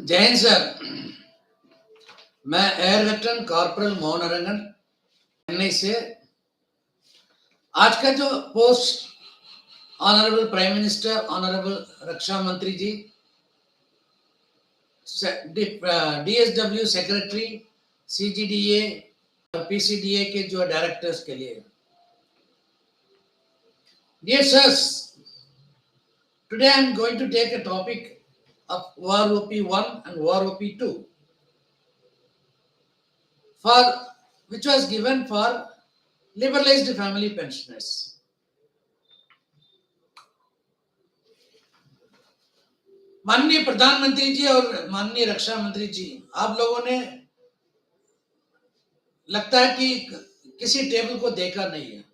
जय हिंद सर। मैं air veteran corporal Mohan Arangan Chennai से। आज का जो post honourable prime minister, honourable रक्षा मंत्री जी, डीएसडब्ल्यू सेक्रेटरी, सीजीडीए और पीसीडीए के जो डायरेक्टर्स के लिए, dear sirs, today I am going to take a topic of War OP1 and War OP2 for which was given for liberalized family pensioners. माननीय प्रधानमंत्री जी और माननीय रक्षा मंत्री जी, आप लोगों ने लगता है कि किसी टेबल को देखा नहीं है।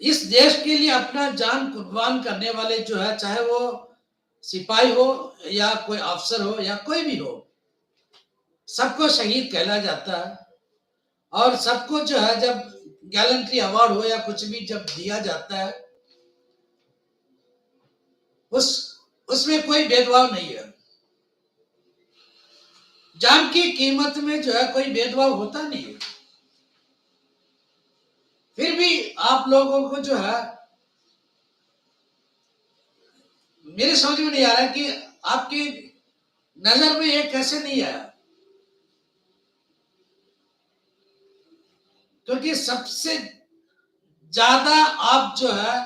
इस देश के लिए अपना जान कुर्बान करने वाले जो है, चाहे वो सिपाही हो या कोई अफसर हो या कोई भी हो, सबको शहीद कहला जाता है। और सबको जो है, जब गैलेंट्री अवार्ड हो या कुछ भी जब दिया जाता है, उसमें कोई भेदभाव नहीं है। जान की कीमत में जो है कोई भेदभाव होता नहीं है। फिर भी आप लोगों को जो है, मेरे समझ में नहीं आ रहा कि आपकी नजर में ये कैसे नहीं आया, क्योंकि सबसे ज्यादा आप जो है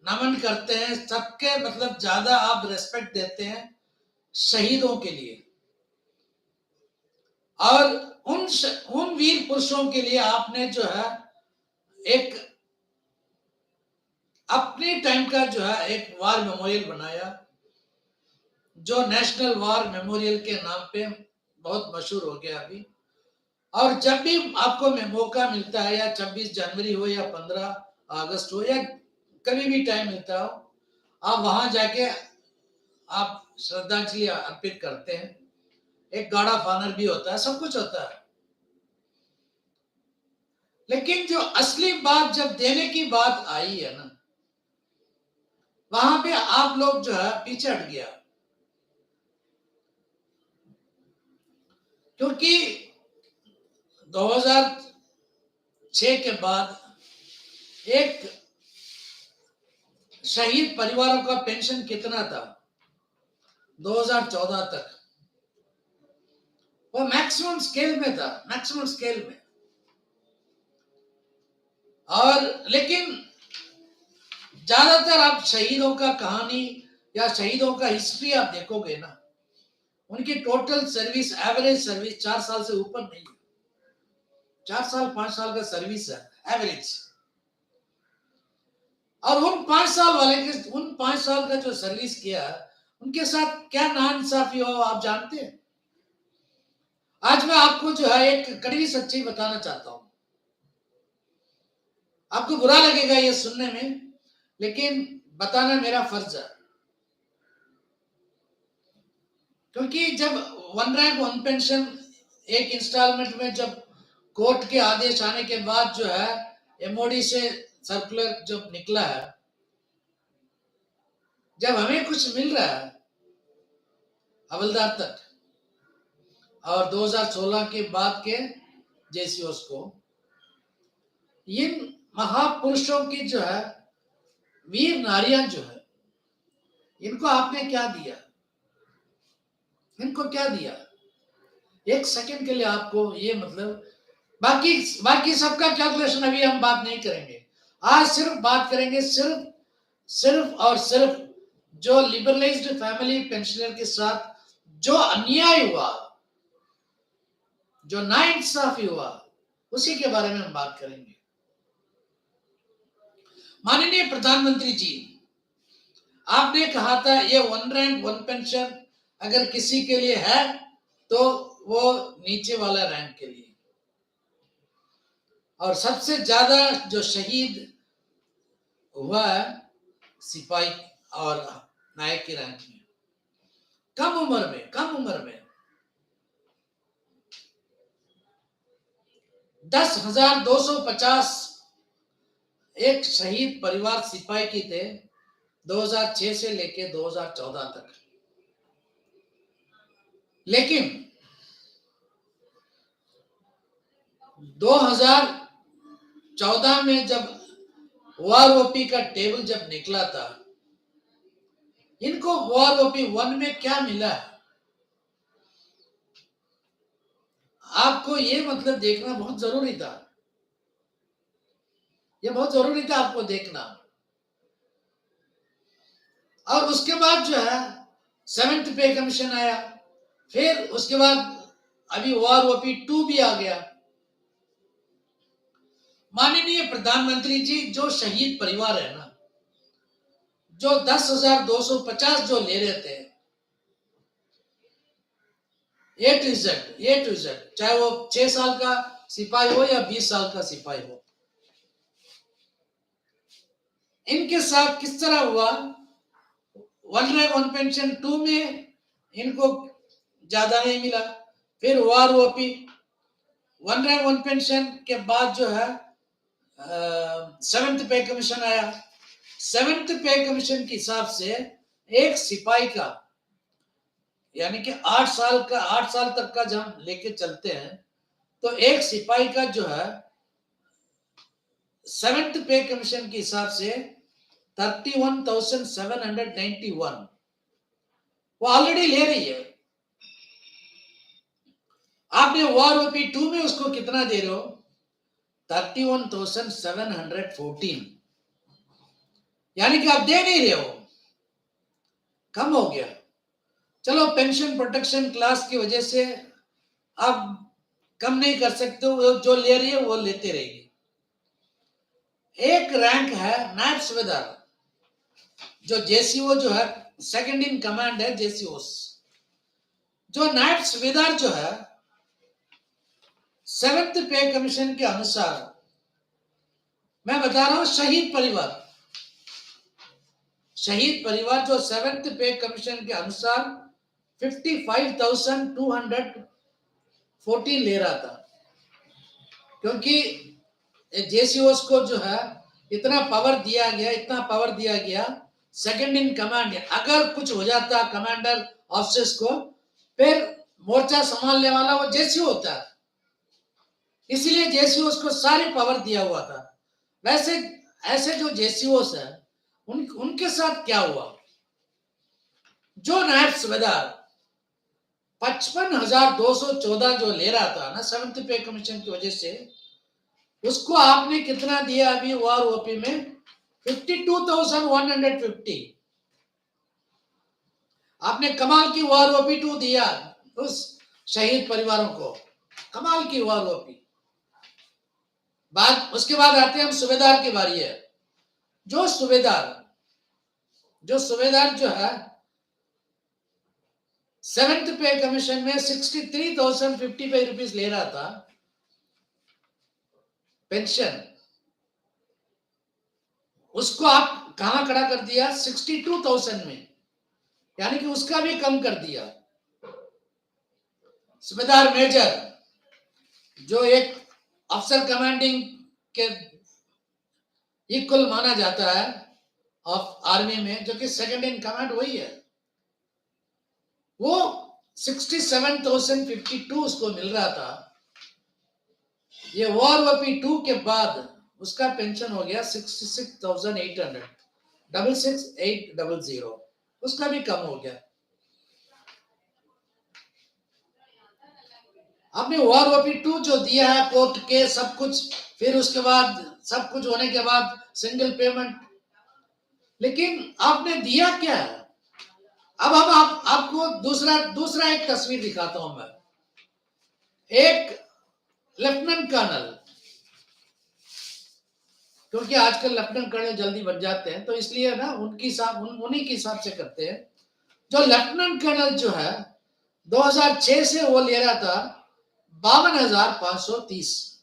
नमन करते हैं, सबके मतलब ज्यादा आप रेस्पेक्ट देते हैं शहीदों के लिए, और उन वीर पुरुषों के लिए आपने जो है एक अपने टाइम का जो है एक वार मेमोरियल बनाया, जो नेशनल वार मेमोरियल के नाम पे बहुत मशहूर हो गया अभी। और जब भी आपको मौका मिलता है, या 26 जनवरी हो या 15 अगस्त हो या कभी भी टाइम मिलता हो, आप वहां जाके आप श्रद्धांजलि अर्पित करते हैं। एक गार्ड ऑफ ऑनर भी होता है, सब कुछ होता है। लेकिन जो असली बात जब देने की बात आई है ना, वहां पे आप लोग जो है पीछे हट गया, क्योंकि 2006 के बाद एक शहीद परिवारों का पेंशन कितना था 2014 तक, वो मैक्सिमम स्केल में था, मैक्सिमम स्केल में। और लेकिन ज्यादातर आप शहीदों का कहानी या शहीदों का हिस्ट्री आप देखोगे ना, उनकी टोटल सर्विस, एवरेज सर्विस 4 साल से ऊपर नहीं है। 4 साल 5 साल का सर्विस है एवरेज। और उन 5 साल वाले के, उन 5 साल का जो सर्विस किया, उनके साथ क्या नाइंसाफी हो आप जानते हैं। आज मैं आपको जो है एक कड़वी सच्चाई बताना चाहता हूं। आपको बुरा लगेगा ये सुनने में, लेकिन बताना मेरा फर्ज है। क्योंकि जब वन रैंक वन पेंशन एक इंस्टॉलमेंट में जब कोर्ट के आदेश आने के बाद जो है एमओडी से सर्कुलर जब निकला है, जब हमें कुछ मिल रहा है हवलदार तक, और 2016 के बाद के जेसीओस को, इन महापुरुषों की जो है वीर नारियां जो है, इनको आपने क्या दिया, इनको क्या दिया? एक सेकंड के लिए आपको ये मतलब, बाकी सबका कैलकुलेशन अभी हम बात नहीं करेंगे। आज सिर्फ बात करेंगे सिर्फ और सिर्फ जो लिबरलाइज्ड फैमिली पेंशनर के साथ जो अन्याय हुआ, जो नाइंसाफी हुआ, उसी के बारे में हम बात करेंगे। माननीय प्रधानमंत्री जी, आपने कहा था ये वन रैंक वन पेंशन अगर किसी के लिए है तो वो नीचे वाला रैंक के लिए। और सबसे ज्यादा जो शहीद हुआ है सिपाही और नायक की रैंक में, कम उम्र में 10,250 एक शहीद परिवार सिपाही की थे 2006 से लेके 2014 तक। लेकिन 2014 में जब ओआरओपी का टेबल जब निकला था, इनको ओआरओपी 1 में क्या मिला, आपको ये मतलब देखना बहुत जरूरी था। ये बहुत जरूरी था आपको देखना। और उसके बाद जो है 7th पे कमीशन आया, फिर उसके बाद अभी ओआरओपी 2 भी आ गया। माननीय प्रधानमंत्री जी जो शहीद परिवार है ना, जो 10,250 जो ले रहे थे, ए टू जेड, चाहे वो 6 साल का सिपाही हो या 20 साल का सिपाही हो, इनके साथ किस तरह हुआ। 1 रैंक 1 पेंशन 2 में इनको ज्यादा नहीं मिला, फिर ओआरओपी 1 रैंक 1 पेंशन के बाद जो है 7th पे कमीशन आया। 7th पे कमीशन के हिसाब से एक सिपाही का, यानी कि 8 साल तक का जब लेके चलते हैं, तो एक सिपाही का जो है 7th पे कमीशन के हिसाब से 31,791 वो ऑलरेडी ले रही है। आपने ओआरओपी 2 में उसको कितना दे रहे हो, 31,714, यानी कि आप दे नहीं रहे हो, कम हो गया। चलो पेंशन प्रोटेक्शन क्लास की वजह से आप कम नहीं कर सकते हो, जो ले रही है वो लेते रहेगी। एक रैंक है नायब सूबेदार, जो जेसीओ जो है सेकंड इन कमांड है जेसीओ। जो नायब सूबेदार जो है 7th पे कमीशन के अनुसार, मैं बता रहा हूं शहीद परिवार जो 7th पे कमीशन के अनुसार 55,214 ले रहा था, क्योंकि जेसीओ को जो है इतना पावर दिया गया, सेकंड इन कमांड, अगर कुछ हो जाता कमांडर ऑफिसर्स को, फिर मोर्चा संभालने वाला वो जेसीओ होता है, इसलिए जेसीओ को सारी पावर दिया हुआ था। वैसे ऐसे जो जेसीओ है उनके साथ क्या हुआ, जो नायब सूबेदार 55,214 जो ले रहा था ना 7th पे कमीशन की वजह से, उसको आपने कितना दिया अभी ओआरओपी में, 52,150। आपने कमाल की ओआरओपी 2 दिया उस शहीद परिवारों को, कमाल की ओआरओपी। बात उसके बाद आते हैं हम सूबेदार की बारी है। जो सूबेदार जो है 7th पे कमीशन में 63,055 रुपीज ले रहा था पेंशन, उसको आप कहां खड़ा कर दिया, 62,000 में, यानी कि उसका भी कम कर दिया। सूबेदार मेजर जो एक अफसर कमांडिंग के इक्वल माना जाता है ऑफ आर्मी में, जो कि सेकंड इन कमांड वही है, वो 67,052 उसको मिल रहा था। ये ओआरओपी 2 के बाद उसका पेंशन हो गया 66,800, 66,800, उसका भी कम हो गया। आपने ओआरओपी 2 जो दिया है कोर्ट के सब कुछ, फिर उसके बाद सब कुछ होने के बाद सिंगल पेमेंट, लेकिन आपने दिया क्या है। अब हम आपको दूसरा एक तस्वीर दिखाता हूं मैं। एक लेफ्टिनेंट कर्नल, क्योंकि आजकल लेफ्टिनेंट कर्नल जल्दी बन जाते हैं, तो इसलिए ना उन्हीं के हिसाब से करते हैं। जो लेफ्टिनेंट कर्नल जो है 2006 से वो ले रहा था 52,530।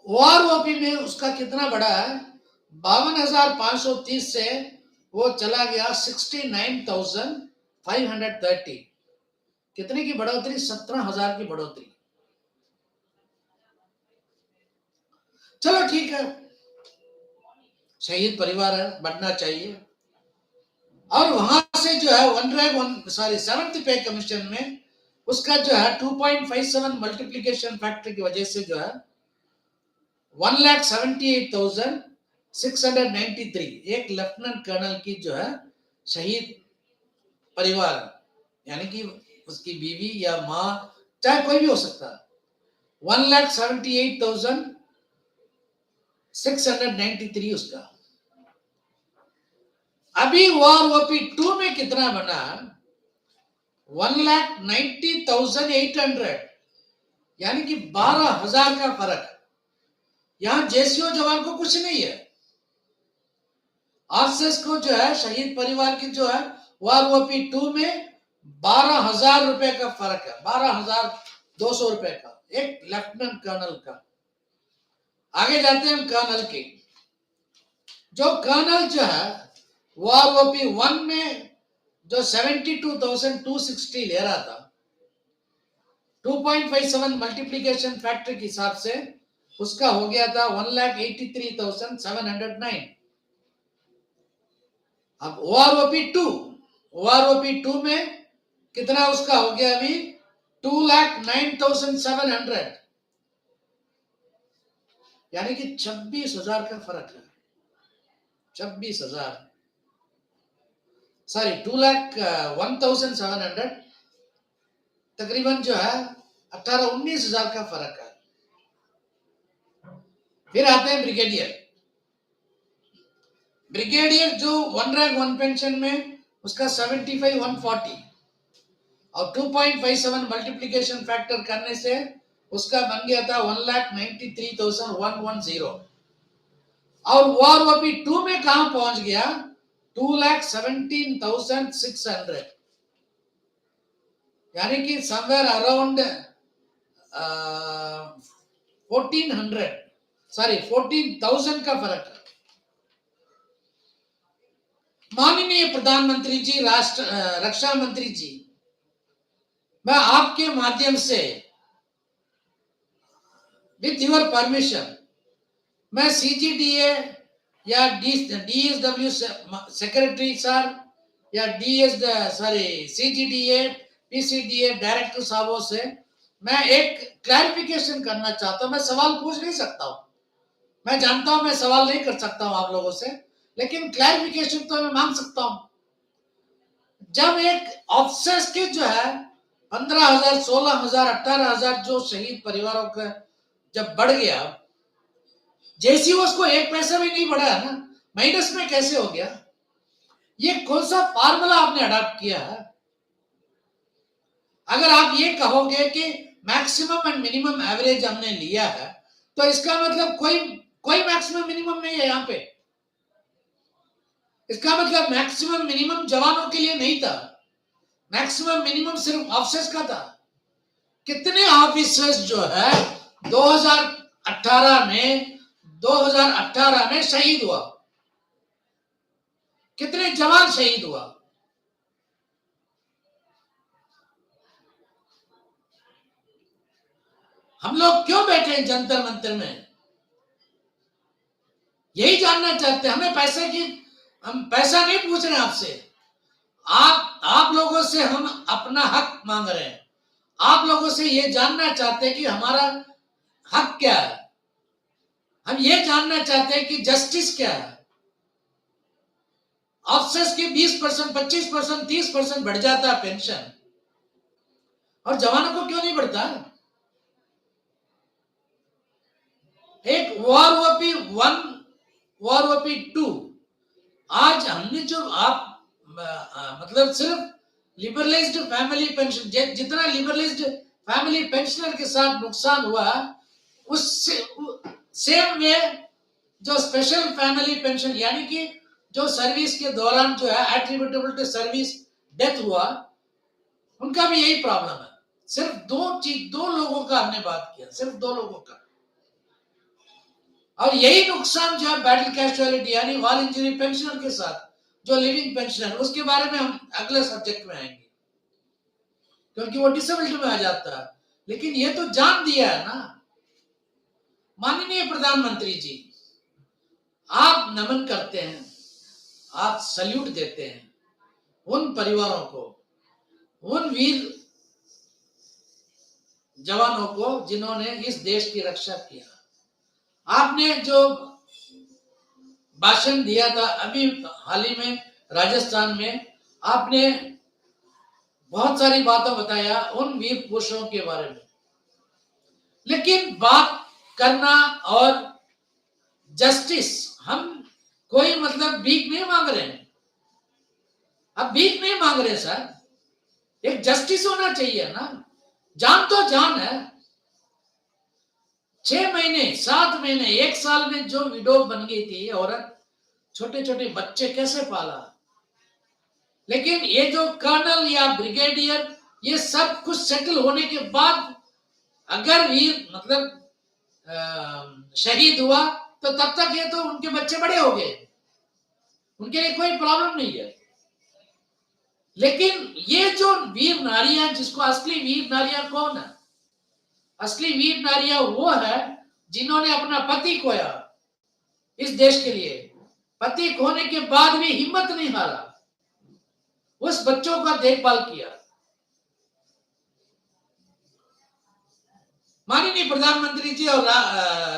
ओआरओपी में उसका कितना बढ़ा है, 52,530 से वो चला गया 69,530। कितने की बढ़ोतरी, 17,000 की बढ़ोतरी। चलो ठीक है, शहीद परिवार है, बढ़ना चाहिए। और वहां से जो है सेवंथ पे कमीशन में उसका जो है 2.57 मल्टीप्लीकेशन फैक्टर की वजह से जो है 1,78,693 एक लेफ्टिनेंट कर्नल की जो है शहीद परिवार, यानी कि उसकी बीवी या माँ, चाहे कोई भी हो सकता है, 1,78,693 उसका। अभी वॉर ओपी 2 में कितना बना? 1,90,800, यानी कि 12,000 का फर्क। यहां जेसीओ जवान को कुछ नहीं है, आरएसएस को जो है शहीद परिवार की जो है वॉर ओपी 2 में 12,000 रुपए का फर्क है, 12,200 रुपए का, एक लेफ्टिनेंट कर्नल का। आगे जाते हैं हम कर्नल के। जो कर्नल जो है वॉर ओपी 1 में जो 72,260 ले रहा था, 2.57 मल्टीप्लीकेशन फैक्टर के हिसाब से उसका हो गया था 1,83,709। अब ओआरओपी 2 में कितना उसका हो गया अभी? 2,09,700, यानी कि 26,000 का फर्क है। 26,000, सॉरी 2,01,700, तकरीबन जो है 18-19,000 का फर्क है। फिर आते हैं ब्रिगेडियर जो 1 रैंक 1 पेंशन में उसका 75,140 और 2.57 मल्टीप्लीकेशन फैक्टर करने से उसका बन गया था 1,93,110। और वॉर ओपी 2 में कहां पहुंच गया? 2,17,600, यानी कि समवेयर अराउंड 14,000 का फर्क है। माननीय प्रधानमंत्री जी, रक्षा मंत्री जी, मैं आपके माध्यम से विथ योर परमिशन मैं सीजीडीए या डीएसडब्ल्यू सेक्रेटरी सर या सीजीडीए पीसीडीए डायरेक्टर साहबों से मैं एक क्लैरिफिकेशन करना चाहता हूं। मैं सवाल पूछ नहीं सकता हूं, मैं जानता हूं मैं सवाल नहीं कर सकता हूं आप लोगों से, लेकिन क्लैरिफिकेशन तो मैं मांग सकता हूं। जब एक ऑफिसर्स के जो है 15,000, 16,000, 18,000 जो शहीद परिवारों का जब बढ़ गया, जेसीओ को एक पैसा भी नहीं बढ़ा है ना, माइनस में कैसे हो गया? ये कौन सा फार्मूला आपने अडॉप्ट किया है? अगर आप ये कहोगे कि मैक्सिमम एंड मिनिमम एवरेज हमने लिया है, तो इसका मतलब कोई मैक्सिमम मिनिमम नहीं है यहाँ पे। इसका मतलब मैक्सिमम मिनिमम जवानों के लिए नहीं था, मैक्सिमम मिनिमम सिर्फ ऑफिसर्स का था। कितने ऑफिसर्स जो है 2018 में शहीद हुआ? कितने जवान शहीद हुआ? हम लोग क्यों बैठे हैं जंतर मंतर में? यही जानना चाहते हैं। हम पैसा नहीं पूछ रहे आपसे, आप लोगों से हम अपना हक मांग रहे हैं। आप लोगों से ये जानना चाहते हैं कि हमारा हक क्या है। हम ये जानना चाहते हैं कि जस्टिस क्या है। ऑफिसर्स के 20%, 25%, 30% बढ़ जाता है पेंशन, और जवानों को क्यों नहीं बढ़ता? एक वॉर ओपी 1, वॉर ओपी 2, आज हमने जो आप मतलब सिर्फ लिबरलाइज्ड फैमिली पेंशन, जितना लिबरलाइज्ड फैमिली पेंशनर के साथ नुकसान हुआ, उससे सेम में जो स्पेशल फैमिली पेंशन, यानी कि जो सर्विस के दौरान जो है एट्रीब्यूटेबल टू सर्विस डेथ हुआ, उनका भी यही प्रॉब्लम है। सिर्फ दो लोगों का हमने बात किया, सिर्फ 2 लोगों का। और यही नुकसान जो है बैटल कैजुअलिटी यानी वॉर इंजरी पेंशनर के साथ जो लिविंग पेंशनर, उसके बारे में हम अगले सब्जेक्ट में आएंगे, क्योंकि वो डिसेबिलिटी में आ जाता है। लेकिन ये तो जान दिया है ना। माननीय प्रधानमंत्री जी, आप नमन करते हैं, आप सल्यूट देते हैं, उन परिवारों को, उन वीर जवानों को जिन्होंने इस देश की रक्षा किया। आपने जो भाषण दिया था अभी हाल ही में राजस्थान में, आपने बहुत सारी बातें बताया उन वीर पुरुषों के बारे में, लेकिन बात करना और जस्टिस, हम कोई मतलब भीख नहीं मांग रहे हैं, अब भीख नहीं मांग रहे सर, एक जस्टिस होना चाहिए ना। जान तो जान है। 6 महीने 7 महीने 1 साल में जो विडो बन गई थी औरत, छोटे छोटे बच्चे कैसे पाला। लेकिन ये जो कर्नल या ब्रिगेडियर, ये सब कुछ सेटल होने के बाद अगर वीर मतलब शहीद हुआ तो तब तक ये तो उनके बच्चे बड़े हो गए, उनके लिए कोई प्रॉब्लम नहीं है। लेकिन ये जो वीर नारियां, जिसको असली वीर नारियां कौन है? असली वीर नारियां वो है जिन्होंने अपना पति खोया इस देश के लिए, पति खोने के बाद भी हिम्मत नहीं हारा, उस बच्चों का देखभाल किया। माननीय प्रधानमंत्री जी और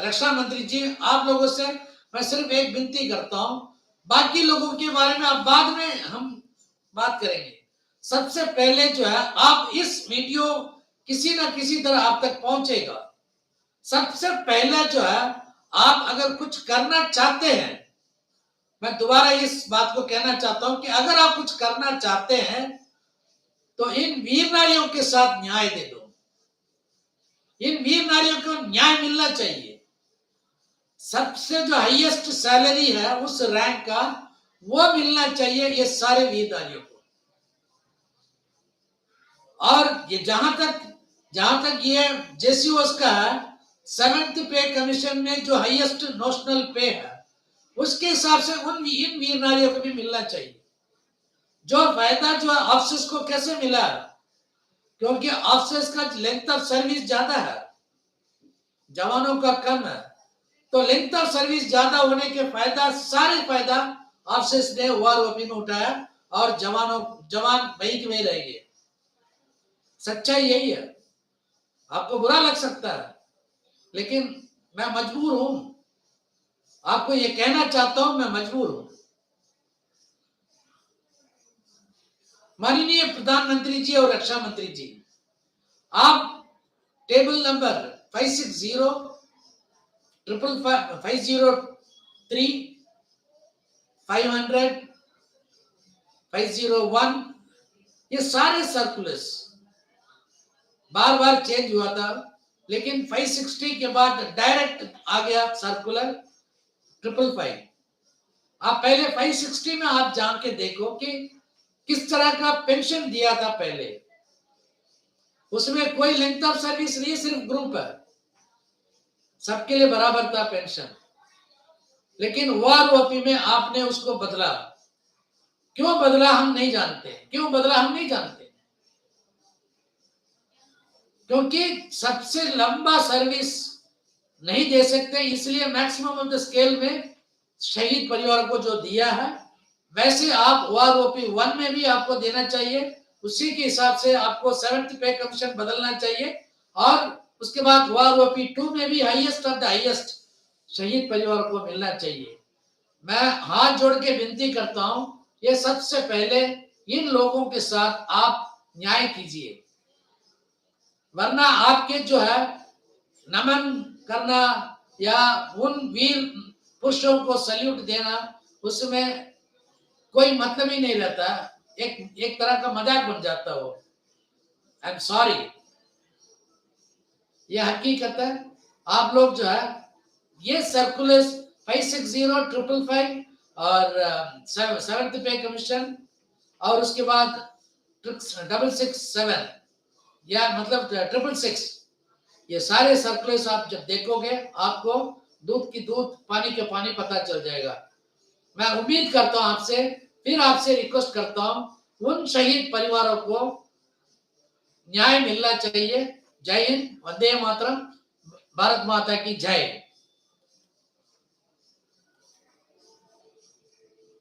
रक्षा मंत्री जी, आप लोगों से मैं सिर्फ एक विनती करता हूं, बाकी लोगों के बारे में आप बाद में हम बात करेंगे। सबसे पहले जो है, आप इस वीडियो किसी ना किसी तरह आप तक पहुंचेगा। सबसे पहले जो है, आप अगर कुछ करना चाहते हैं, मैं दोबारा इस बात को कहना चाहता हूं कि अगर आप कुछ करना चाहते हैं तो इन वीर नारियों के साथ न्याय दे दो। इन वीर नारियों को न्याय मिलना चाहिए। सबसे जो हाईएस्ट सैलरी है उस रैंक का, वो मिलना चाहिए ये सारे वीर नारियों को। और ये जहां तक ये जेसीओस का है, 7th पे कमीशन में जो हाईएस्ट नोशनल पे है, उसके हिसाब से इन वीर नारियों को भी मिलना चाहिए। जो फायदा जो ऑफिसर्स को कैसे मिला, क्योंकि ऑफिसर्स का लेंथ ऑफ सर्विस ज्यादा है, जवानों का कम है, तो लेंथ ऑफ सर्विस ज्यादा होने के सारे फायदा ऑफिसर्स ने वारओपी में उठाया और जवान वही के वही रहेंगे। सच्चाई यही है। आपको बुरा लग सकता है, लेकिन मैं मजबूर हूं, आपको ये कहना चाहता हूं, मैं मजबूर हूं। माननीय प्रधानमंत्री जी और रक्षा मंत्री जी, आप टेबल नंबर 560 503 500 501, ये सारे सर्कुलर्स बार बार चेंज हुआ था, लेकिन 560 के बाद डायरेक्ट आ गया सर्कुलर 555। आप पहले 560 में आप जान के देखो कि किस तरह का पेंशन दिया था पहले। उसमें कोई लेंथ ऑफ सर्विस नहीं, सिर्फ ग्रुप है, सबके लिए बराबर था पेंशन। लेकिन वारओपी में आपने उसको बदला। क्यों बदला हम नहीं जानते, क्योंकि सबसे लंबा सर्विस नहीं दे सकते, इसलिए मैक्सिमम ऑफ द स्केल में शहीद परिवार को जो दिया है, वैसे आप वारओपी 1 में भी आपको देना चाहिए। उसी के हिसाब से आपको 7th पे कमीशन बदलना चाहिए, और उसके बाद वारओपी 2 में भी हाईएस्ट ऑफ द हाईएस्ट शहीद परिवार को मिलना चाहिए। मैं हाथ जोड़ के विनती करता हूं, ये सबसे पहले इन लोगों के साथ आप न्याय कीजिए, वरना आपके जो है नमन करना या उन वीर पुरुषों को सल्यूट देना, उसमें कोई मतलब ही नहीं रहता, एक तरह का मजाक बन जाता हो। आई एम सॉरी, ये हकीकत है। आप लोग जो है ये सर्कुलर्स 560 555 और 7th पे कमीशन और उसके बाद 667 या मतलब 666, ये सारे सर्कुलर्स आप जब देखोगे आपको दूध की दूध पानी के पानी पता चल जाएगा। मैं उम्मीद करता हूं आपसे रिक्वेस्ट करता हूं, उन शहीद परिवारों को न्याय मिलना चाहिए। जय हिंद, वंदे मातरम, भारत माता की जय।